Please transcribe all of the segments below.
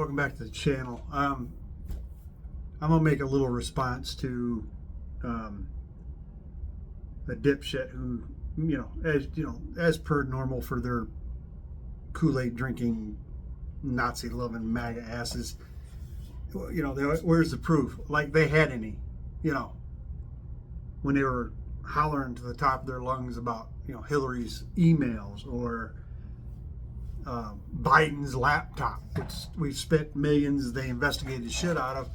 Welcome back to the channel. I'm gonna make a little response to a dipshit who, as per normal for their Kool-Aid drinking, Nazi loving MAGA asses. Where's the proof? Like they had any, when they were hollering to the top of their lungs about Hillary's emails or Biden's laptop, which we've spent millions, they investigated the shit out of,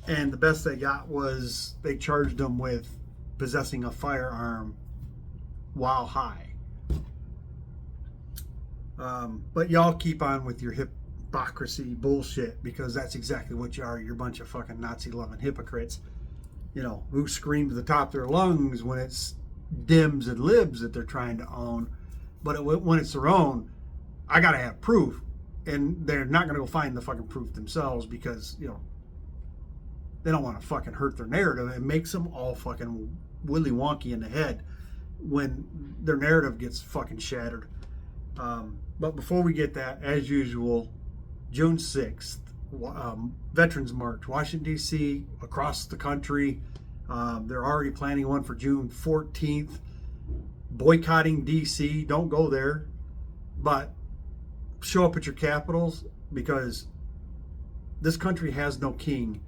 and the best they got was they charged them with possessing a firearm while high. But y'all keep on with your hypocrisy bullshit, because that's exactly what you are. You're a bunch of fucking Nazi loving hypocrites, who scream to the top of their lungs when it's Dems and libs that they're trying to own. But when it's their own, I gotta have proof, and they're not gonna go find the fucking proof themselves, because they don't want to fucking hurt their narrative. It makes them all fucking willy wonky in the head when their narrative gets fucking shattered. But before we get that, as usual, June 6th, Veterans March, Washington, D.C., across the country. They're already planning one for June 14th. Boycotting D.C. Don't go there, but show up at your capitals, because this country has no king,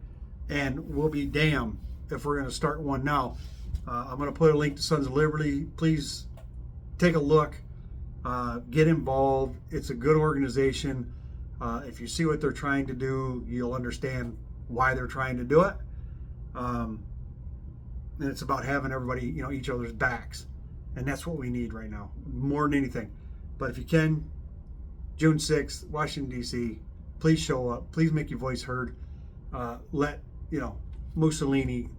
and we'll be damned if we're going to start one now. I'm going to put a link to Sons of Liberty. Please take a look. Get involved. It's a good organization. If you see what they're trying to do, you'll understand why they're trying to do it. And it's about having everybody, each other's backs. And that's what we need right now, more than anything. But if you can, June 6th, Washington, D.C., please show up. Please make your voice heard. Let, Mussolini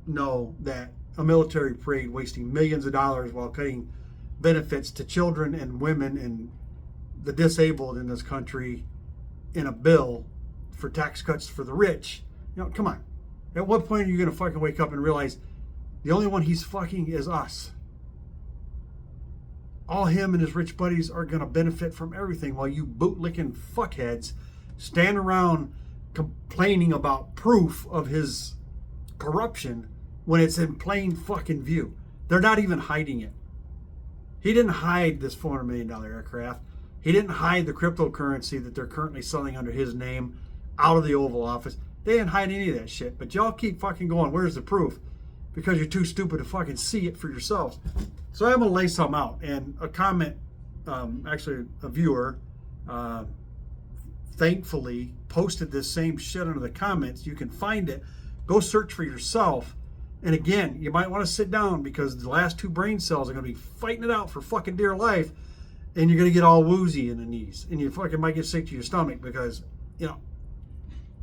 know that a military parade wasting millions of dollars while cutting benefits to children and women and the disabled in this country in a bill for tax cuts for the rich. Come on. At what point are you going to fucking wake up and realize the only one he's fucking is us? All him and his rich buddies are going to benefit from everything, while you bootlicking fuckheads stand around complaining about proof of his corruption when it's in plain fucking view. They're not even hiding it. He didn't hide this $400 million aircraft. He didn't hide the cryptocurrency that they're currently selling under his name out of the Oval Office. They didn't hide any of that shit. But y'all keep fucking going, where's the proof? Because you're too stupid to fucking see it for yourselves. So I'm going to lay some out. And a comment, actually a viewer, thankfully posted this same shit under the comments. You can find it. Go search for yourself. And again, you might want to sit down, because the last two brain cells are going to be fighting it out for fucking dear life. And you're going to get all woozy in the knees. And you fucking might get sick to your stomach, because,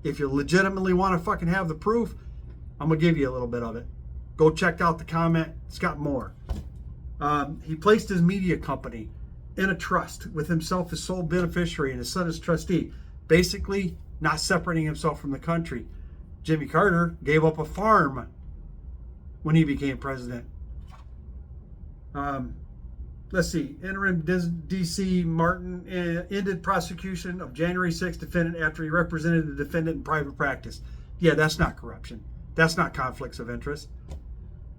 if you legitimately want to fucking have the proof, I'm going to give you a little bit of it. Go check out the comment. It's got more. He placed his media company in a trust with himself as sole beneficiary and his son as trustee, basically not separating himself from the country. Jimmy Carter gave up a farm when he became president. Let's see. Interim D.C. Martin ended prosecution of January 6th defendant after he represented the defendant in private practice. Yeah, that's not corruption. That's not conflicts of interest.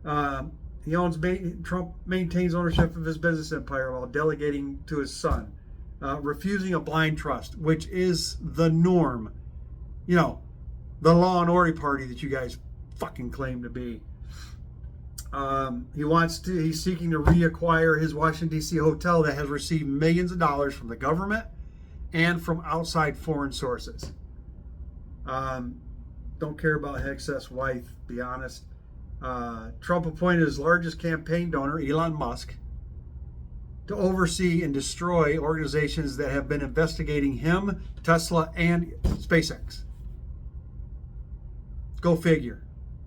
Trump maintains ownership of his business empire while delegating to his son. Refusing a blind trust, which is the norm. The law and order party that you guys fucking claim to be. He's seeking to reacquire his Washington, D.C. hotel that has received millions of dollars from the government and from outside foreign sources. Don't care about excess wife, be honest. Trump appointed his largest campaign donor, Elon Musk, to oversee and destroy organizations that have been investigating him, Tesla, and SpaceX. Go figure.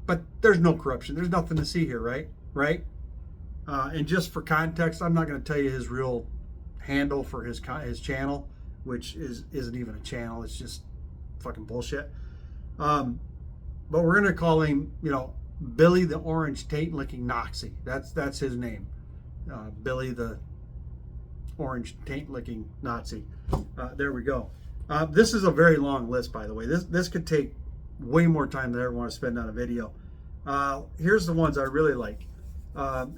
But there's no corruption. There's nothing to see here, right? And just for context, I'm not going to tell you his real handle for his channel, which isn't even a channel. It's just fucking bullshit. But we're going to call him, Billy the Orange Taint Licking Nazi. That's his name. Billy the Orange Taint Licking Nazi. There we go. This is a very long list, by the way. This could take way more time than I ever want to spend on a video. Here's the ones I really like.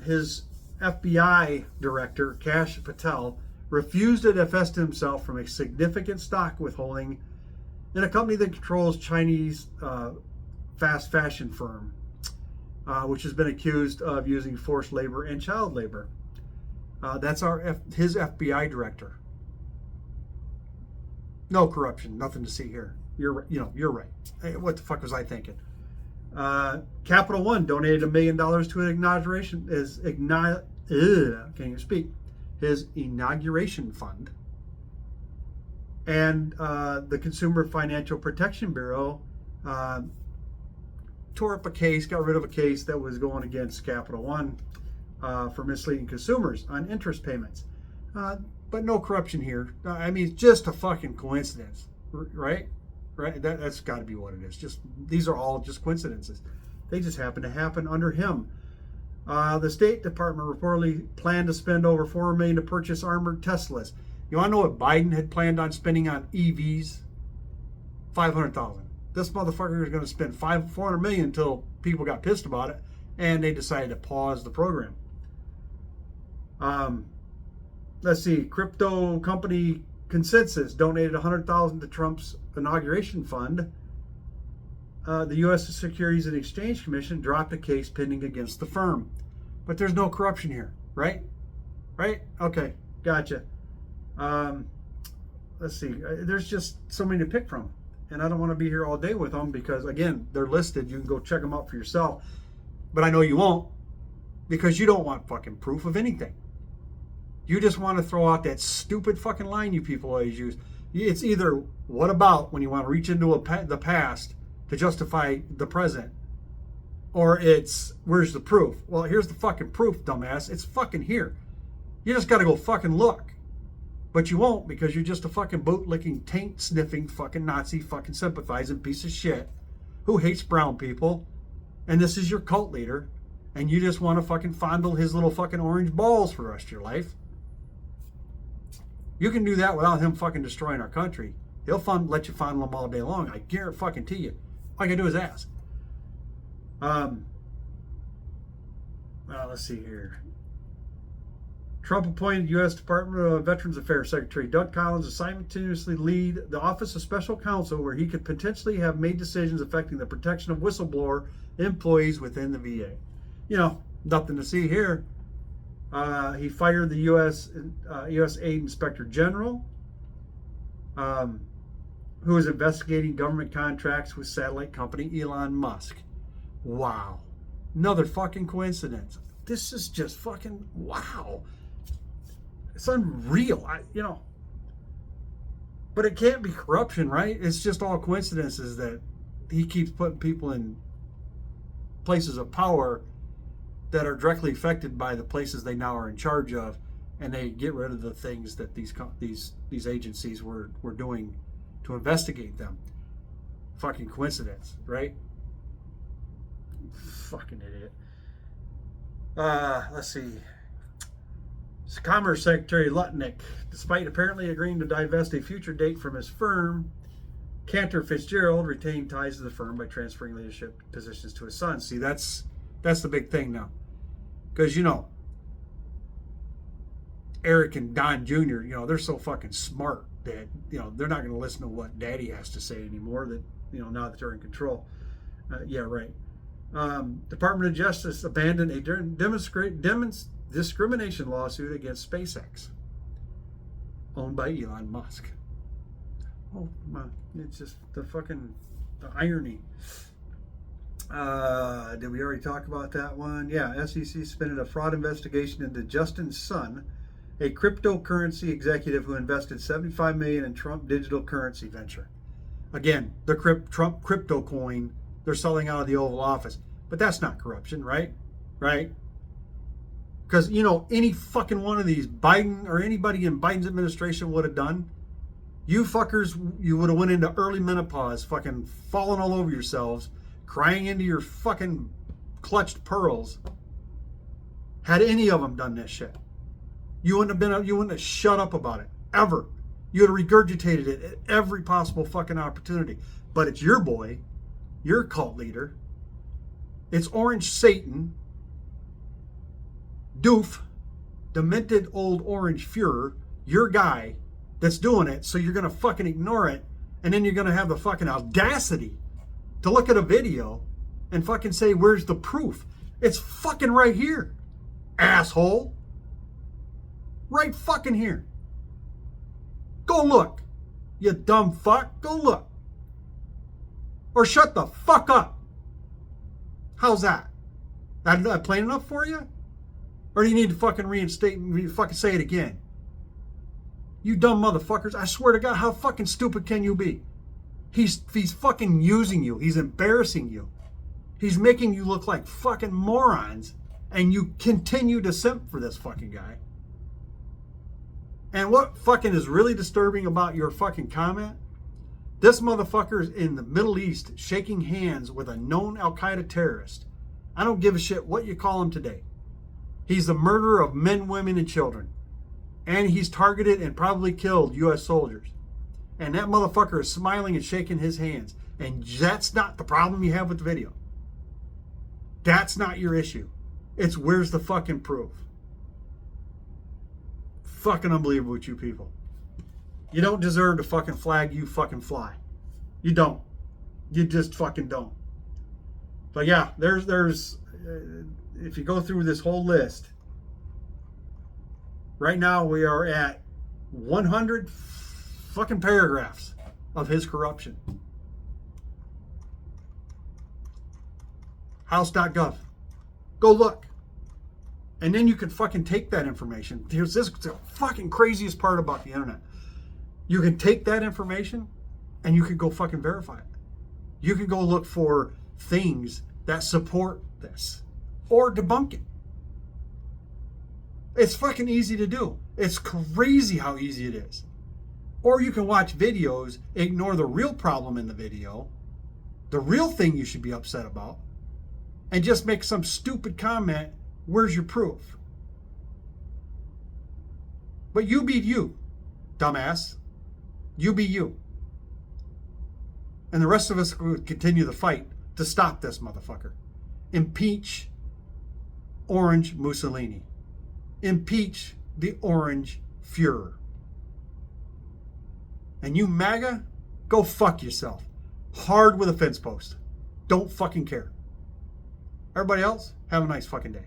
His FBI director, Kash Patel, refused to divest himself from a significant stock withholding in a company that controls Chinese fast fashion firm, which has been accused of using forced labor and child labor. That's his FBI director. No corruption, nothing to see here. You're right. Hey, what the fuck was I thinking? Capital One donated $1 million to an inauguration his inauguration fund, and the Consumer Financial Protection Bureau tore up a case, got rid of a case that was going against Capital One for misleading consumers on interest payments. But no corruption here. I mean, it's just a fucking coincidence, right? Right? That's got to be what it is. Just these are all just coincidences. They just happen to happen under him. The State Department reportedly planned to spend over $4 million to purchase armored Teslas. You want to know what Biden had planned on spending on EVs? $500,000. This motherfucker is going to spend $400 million until people got pissed about it, and they decided to pause the program. Let's see. Crypto company Consensus donated $100,000 to Trump's inauguration fund. The U.S. Securities and Exchange Commission dropped a case pending against the firm. But there's no corruption here, right? Right? Okay, gotcha. Let's see. There's just so many to pick from. And I don't want to be here all day with them because, again, they're listed. You can go check them out for yourself. But I know you won't because you don't want fucking proof of anything. You just want to throw out that stupid fucking line you people always use. It's either what about when you want to reach into the past to justify the present, or it's where's the proof? Well, here's the fucking proof, dumbass. It's fucking here. You just got to go fucking look. But you won't because you're just a fucking boot-licking, taint-sniffing, fucking Nazi fucking sympathizing piece of shit who hates brown people. And this is your cult leader. And you just want to fucking fondle his little fucking orange balls for the rest of your life. You can do that without him fucking destroying our country. He'll let you fondle him all day long. I guarantee you. All you gotta do is ask. Let's see here. Trump appointed U.S. Department of Veterans Affairs Secretary Doug Collins to simultaneously lead the Office of Special Counsel, where he could potentially have made decisions affecting the protection of whistleblower employees within the VA. Nothing to see here. He fired the U.S. Aid Inspector General, who is investigating government contracts with satellite company Elon Musk. Wow. Another fucking coincidence. This is just fucking wow. It's unreal. But it can't be corruption, right? It's just all coincidences that he keeps putting people in places of power that are directly affected by the places they now are in charge of, and they get rid of the things that these agencies were doing to investigate them. Fucking coincidence, right? Fucking idiot. Let's see. Commerce Secretary Lutnick, despite apparently agreeing to divest a future date from his firm, Cantor Fitzgerald retained ties to the firm by transferring leadership positions to his son. See, that's the big thing now. Because, Eric and Don Jr., they're so fucking smart that, they're not going to listen to what Daddy has to say anymore, that, now that they're in control. Yeah, right. Department of Justice abandoned a discrimination lawsuit against SpaceX, owned by Elon Musk. Oh, man. It's just the irony. Did we already talk about that one? Yeah, SEC suspended a fraud investigation into Justin Sun, a cryptocurrency executive who invested $75 million in Trump digital currency venture. Again, the Trump crypto coin they're selling out of the Oval Office. But that's not corruption, right? Right? Because, any fucking one of these Biden or anybody in Biden's administration would have done, you fuckers, you would have went into early menopause, fucking falling all over yourselves, crying into your fucking clutched pearls. Had any of them done this shit, you wouldn't have shut up about it ever. You would have regurgitated it at every possible fucking opportunity. But it's your boy, your cult leader. It's Orange Satan, Doof, demented old orange Fuhrer, your guy that's doing it, so you're going to fucking ignore it, and then you're going to have the fucking audacity to look at a video and fucking say, where's the proof? It's fucking right here, asshole. Right fucking here. Go look. You dumb fuck. Go look. Or shut the fuck up. How's that? That plain enough for you? Or do you need to fucking reinstate and fucking say it again? You dumb motherfuckers. I swear to God, how fucking stupid can you be? He's fucking using you. He's embarrassing you. He's making you look like fucking morons. And you continue to simp for this fucking guy. And what fucking is really disturbing about your fucking comment? This motherfucker is in the Middle East shaking hands with a known Al-Qaeda terrorist. I don't give a shit what you call him today. He's the murderer of men, women, and children. And he's targeted and probably killed U.S. soldiers. And that motherfucker is smiling and shaking his hands. And that's not the problem you have with the video. That's not your issue. It's where's the fucking proof? Fucking unbelievable with you people. You don't deserve to fucking flag you fucking fly. You don't. You just fucking don't. But yeah, there's if you go through this whole list, right now we are at 100 fucking paragraphs of his corruption. House.gov. Go look. And then you can fucking take that information. Here's this the fucking craziest part about the internet. You can take that information and you can go fucking verify it. You can go look for things that support this or debunk it. It's fucking easy to do. It's crazy how easy it is. Or you can watch videos, ignore the real problem in the video, the real thing you should be upset about, and just make some stupid comment. Where's your proof? But you be you, dumbass. You be you. And the rest of us will continue the fight to stop this motherfucker. Impeach Orange Mussolini. Impeach the Orange Fuhrer. And you MAGA, go fuck yourself. Hard with a fence post. Don't fucking care. Everybody else, have a nice fucking day.